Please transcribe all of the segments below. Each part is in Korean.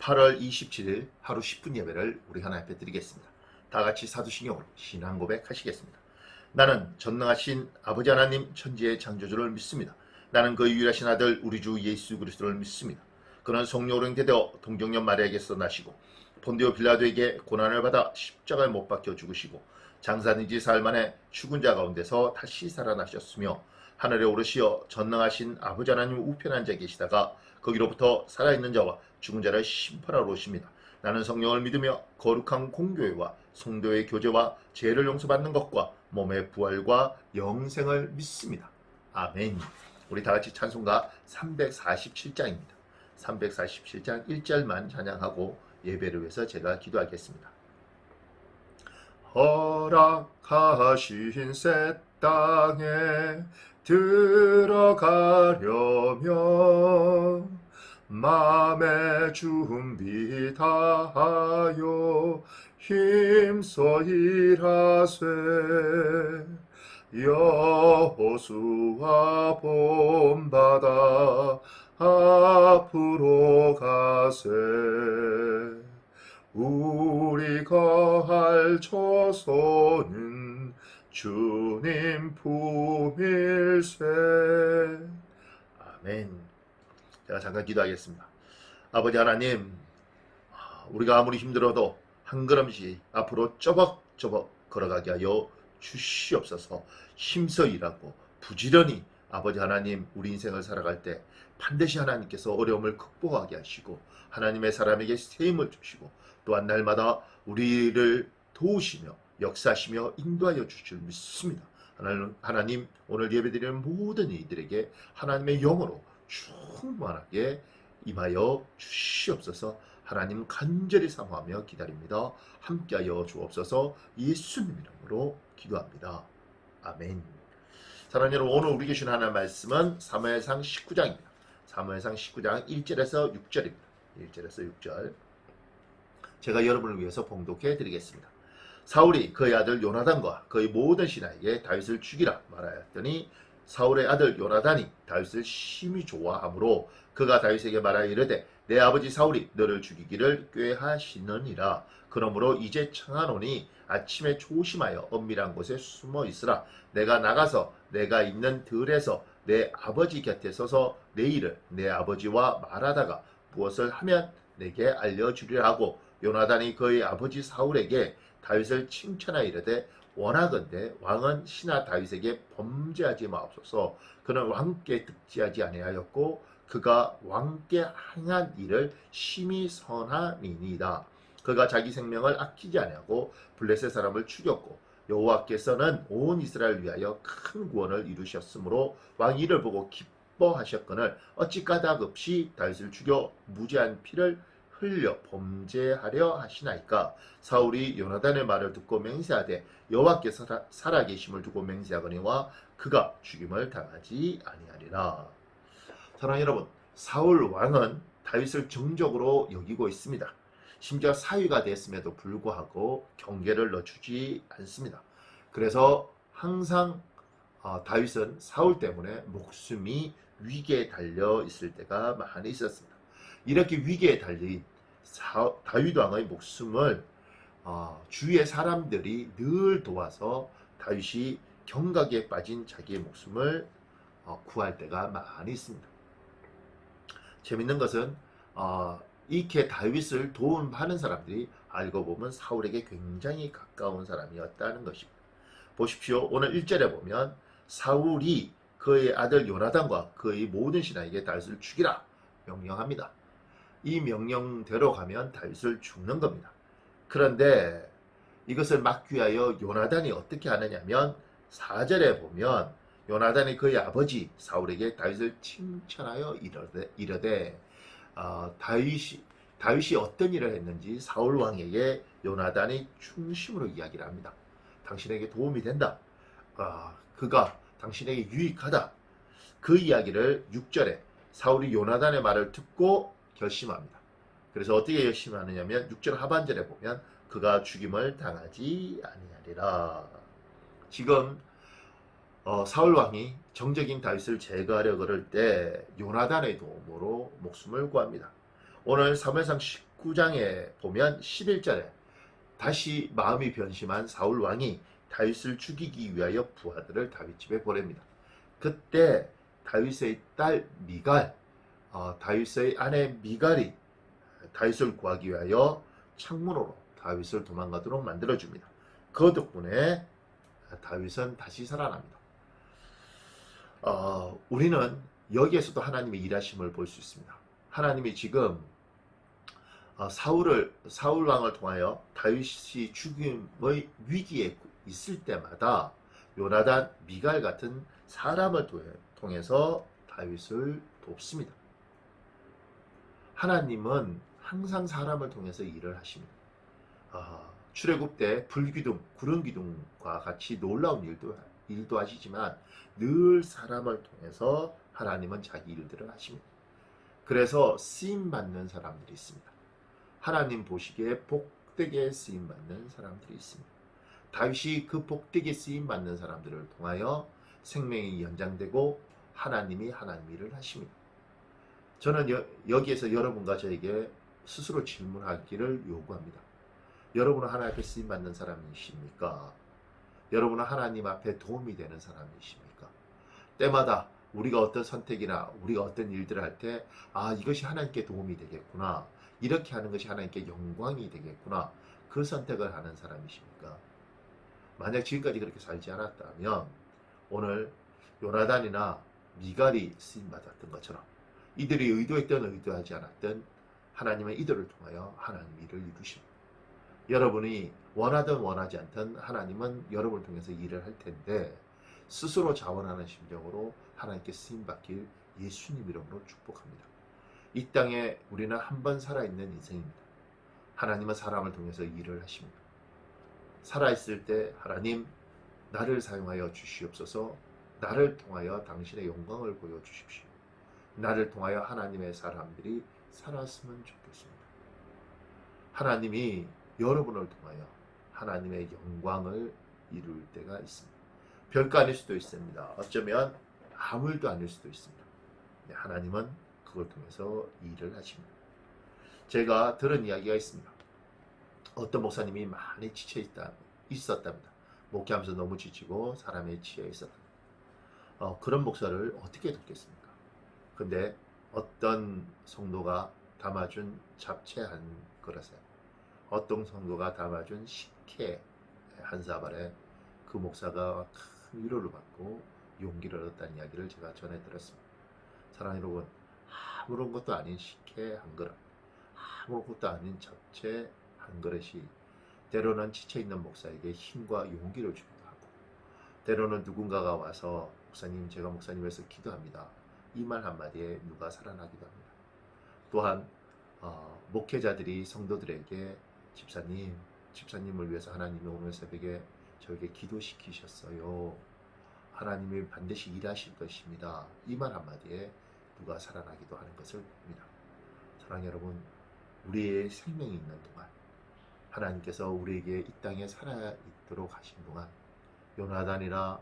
8월 27일 하루 10분 예배를 우리 하나님 앞에 드리겠습니다. 다 같이 사도신경으로 신앙 고백하시겠습니다. 나는 전능하신 아버지 하나님 천지의 창조주를 믿습니다. 나는 그 유일하신 아들 우리 주 예수 그리스도를 믿습니다. 그는 성령으로 잉태되어 동정녀 마리아에게서 나시고 본디오 빌라도에게 고난을 받아 십자가에 못 박혀 죽으시고 장사된 지 사흘 만에 죽은 자 가운데서 다시 살아나셨으며 하늘에 오르시어 전능하신 아버지 하나님 우편에 앉아 계시다가 거기로부터 살아있는 자와 죽은 자를 심판하러 오십니다. 나는 성령을 믿으며 거룩한 공교회와 성도의 교제와 죄를 용서받는 것과 몸의 부활과 영생을 믿습니다. 아멘. 우리 다같이 찬송가 347장입니다. 347장 1절만 찬양하고 예배를 위해서 제가 기도하겠습니다. 허락하신 새 땅에 들어가려면 맘의 준비 다하여 힘써 일하세. 여호수아 본받아 앞으로 가세. 우리 거할 처소는 주님 품일세. 아멘. 제가 잠깐 기도하겠습니다. 아버지 하나님, 우리가 아무리 힘들어도 한 걸음씩 앞으로 쪼벅쪼벅 걸어가게 하여 주시옵소서. 힘써 일하고 부지런히 아버지 하나님 우리 인생을 살아갈 때 반드시 하나님께서 어려움을 극복하게 하시고 하나님의 사람에게 세임을 주시고 또한 날마다 우리를 도우시며 역사하시며 인도하여 주실 줄 믿습니다. 하나님 오늘 예배드리는 모든 이들에게 하나님의 영으로 충만하게 임하여 주시옵소서. 하나님 간절히 사모하며 기다립니다. 함께하여 주옵소서. 예수님 이름으로 기도합니다. 아멘. 사랑하는 여러분, 오늘 우리 주신 하나님의 말씀은 사무엘상 19장입니다. 사무엘상 19장 1절에서 6절입니다. 1절에서 6절 제가 여러분을 위해서 봉독해 드리겠습니다. 사울이 그의 아들 요나단과 그의 모든 신하에게 다윗을 죽이라 말하였더니 사울의 아들 요나단이 다윗을 심히 좋아하므로 그가 다윗에게 말하여 이르되 내 아버지 사울이 너를 죽이기를 꾀하시느니라. 그러므로 이제 청하노니 아침에 조심하여 은밀한 곳에 숨어 있으라. 내가 나가서 내가 있는 들에서 내 아버지 곁에 서서 내 일을 내 아버지와 말하다가 무엇을 하면 내게 알려주리라 하고 요나단이 그의 아버지 사울에게 다윗을 칭찬하여 이르되 원하건대 왕은 신하 다윗에게 범죄하지 마옵소서. 그는 왕께 득지하지 아니하였고 그가 왕께 행한 일을 심히 선하니이다. 그가 자기 생명을 아끼지 아니하고 블레셋 사람을 죽였고 여호와께서는 온 이스라엘을 위하여 큰 구원을 이루셨으므로 왕이 이를 보고 기뻐하셨거늘 어찌 까닭없이 다윗을 죽여 무죄한 피를 흘려 범죄하려 하시나이까. 사울이 요나단의 말을 듣고 맹세하되 여호와께서 살아계심을 두고 맹세하거니와 그가 죽임을 당하지 아니하리라. 사랑하는 여러분, 사울 왕은 다윗을 정적으로 여기고 있습니다. 심지어 사위가 됐음에도 불구하고 경계를 늦추지 않습니다. 그래서 항상 다윗은 사울 때문에 목숨이 위기에 달려 있을 때가 많이 있었습니다. 이렇게 위기에 달린 다윗 왕의 목숨을 주위의 사람들이 늘 도와서 다윗이 경각에 빠진 자기의 목숨을 구할 때가 많이 있습니다. 재밌는 것은 이렇게 다윗을 도움하는 사람들이 알고 보면 사울에게 굉장히 가까운 사람이었다는 것입니다. 보십시오. 오늘 1절에 보면 사울이 그의 아들 요나단과 그의 모든 신하에게 다윗을 죽이라 명령합니다. 이 명령대로 가면 다윗을 죽는 겁니다. 그런데 이것을 막기 위하여 요나단이 어떻게 하느냐면 4절에 보면 요나단이 그의 아버지 사울에게 다윗을 칭찬하여 이르되 다윗이 어떤 일을 했는지 사울 왕에게 요나단이 중심으로 이야기를 합니다. 당신에게 도움이 된다. 그가 당신에게 유익하다. 그 이야기를 6절에 사울이 요나단의 말을 듣고 결심합니다. 그래서 어떻게 결심하느냐면 6절 하반절에 보면 그가 죽임을 당하지 아니하리라. 지금 사울 왕이 정적인 다윗을 제거하려 그럴 때 요나단의 도움으로 목숨을 구합니다. 오늘 사무엘상 19장에 보면 11절에 다시 마음이 변심한 사울 왕이 다윗을 죽이기 위하여 부하들을 다윗 집에 보냅니다. 그때 다윗의 딸 미갈, 다윗의 아내 미갈이 다윗을 구하기 위하여 창문으로 다윗을 도망가도록 만들어줍니다. 그 덕분에 다윗은 다시 살아납니다. 우리는 여기에서도 하나님의 일하심을 볼 수 있습니다. 하나님이 지금 사울 왕을 통하여 다윗이 죽임의 위기에 있을 때마다 요나단, 미갈 같은 사람을 통해서 다윗을 돕습니다. 하나님은 항상 사람을 통해서 일을 하십니다. 출애굽 때 불기둥, 구름기둥과 같이 놀라운 일도 하시지만 늘 사람을 통해서 하나님은 자기 일들을 하십니다. 그래서 쓰임받는 사람들이 있습니다. 하나님 보시기에 복되게 쓰임받는 사람들이 있습니다. 다윗이 그 복되게 쓰임받는 사람들을 통하여 생명이 연장되고 하나님이 하나님 일을 하십니다. 저는 여기에서 여러분과 저에게 스스로 질문하기를 요구합니다. 여러분은 하나님 앞에 쓰임받는 사람이십니까? 여러분은 하나님 앞에 도움이 되는 사람이십니까? 때마다 우리가 어떤 선택이나 우리가 어떤 일들을 할 때 이것이 하나님께 도움이 되겠구나, 이렇게 하는 것이 하나님께 영광이 되겠구나, 그 선택을 하는 사람이십니까? 만약 지금까지 그렇게 살지 않았다면 오늘 요나단이나 미갈이 쓰임받았던 것처럼 이들이 의도했든 의도하지 않았든 하나님은 이들을 통하여 하나님 일을 이루십니다. 여러분이 원하든 원하지 않든 하나님은 여러분을 통해서 일을 할 텐데 스스로 자원하는 심정으로 하나님께 쓰임받길 예수님 이름으로 축복합니다. 이 땅에 우리는 한 번 살아있는 인생입니다. 하나님은 사람을 통해서 일을 하십니다. 살아있을 때 하나님 나를 사용하여 주시옵소서, 나를 통하여 당신의 영광을 보여주십시오. 나를 통하여 하나님의 사람들이 살았으면 좋겠습니다. 하나님이 여러분을 통하여 하나님의 영광을 이룰 때가 있습니다. 별거 아닐 수도 있습니다. 어쩌면 아무 일도 아닐 수도 있습니다. 하나님은 그걸 통해서 일을 하십니다. 제가 들은 이야기가 있습니다. 어떤 목사님이 많이 지쳐 있었답니다. 목회하면서 너무 지치고 사람에 치여 있었답니다. 그런 목사를 어떻게 돕겠습니까? 근데 어떤 성도가 담아준 잡채 한 그릇에, 어떤 성도가 담아준 식혜 한 사발에 그 목사가 큰 위로를 받고 용기를 얻었다는 이야기를 제가 전해 들었습니다. 사랑하는 여러분, 아무런 것도 아닌 식혜 한 그릇, 아무것도 아닌 잡채 한 그릇이 때로는 지쳐있는 목사에게 힘과 용기를 주기도 하고, 때로는 누군가가 와서 목사님, 제가 목사님 위해서 기도합니다, 이 말 한마디에 누가 살아나기도 합니다. 또한 목회자들이 성도들에게 집사님을 위해서 하나님이 오늘 새벽에 저에게 기도시키셨어요, 하나님이 반드시 일하실 것입니다, 이 말 한마디에 누가 살아나기도 하는 것을 봅니다. 사랑하는 여러분, 우리의 생명이 있는 동안, 하나님께서 우리에게 이 땅에 살아있도록 하신 동안 요나단이나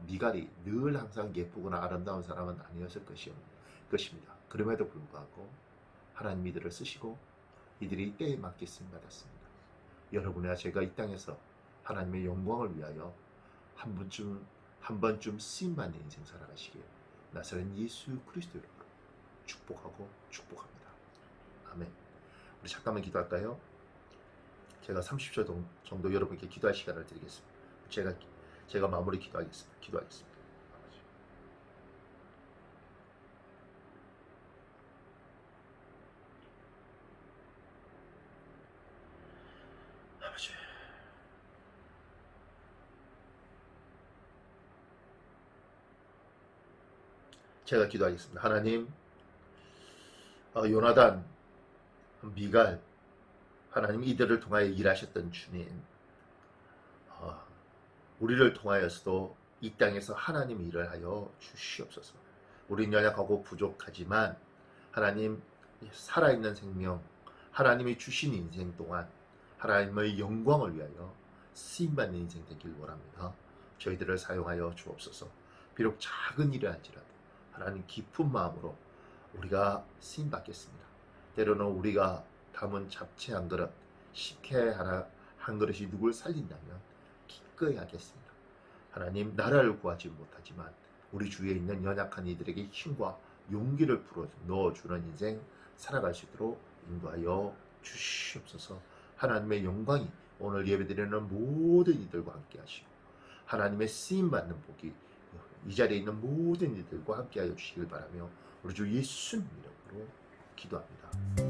미갈이 늘 항상 예쁘거나 아름다운 사람은 아니었을 것입니다. 그럼에도 불구하고 하나님 이들을 쓰시고 이들이 때에 맞게 쓰임받았습니다. 여러분과 제가 이 땅에서 하나님의 영광을 위하여 한 번쯤 쓰임받는 인생 살아가시길 나사렛 예수 그리스도 이름으로 축복합니다. 아멘. 우리 잠깐만 기도할까요? 제가 30초 정도 여러분께 기도할 시간을 드리겠습니다. 제가 마무리 기도하겠습니다. 아버지, 제가 기도하겠습니다. 하나님, 요나단, 미갈, 하나님 이들을 통하여 일하셨던 주님, 우리를 통하여서도 이 땅에서 하나님 일을 하여 주시옵소서. 우린 연약하고 부족하지만 하나님 살아있는 생명, 하나님이 주신 인생 동안 하나님의 영광을 위하여 쓰임받는 인생 되길 원합니다. 저희들을 사용하여 주옵소서. 비록 작은 일을 할지라도 하나님 깊은 마음으로 우리가 쓰임받겠습니다. 때로는 우리가 담은 잡채 한 그릇, 식혜 하나 한 그릇이 누굴 살린다면 기꺼이 하겠습니다. 하나님, 나라를 구하지 못하지만 우리 주위에 있는 연약한 이들에게 힘과 용기를 불어 넣어주는 인생 살아갈 수 있도록 인도하여 주시옵소서. 하나님의 영광이 오늘 예배드리는 모든 이들과 함께 하시고 하나님의 쓰임받는 복이 이 자리에 있는 모든 이들과 함께 하여 주시길 바라며 우리 주 예수님 이름으로 기도합니다.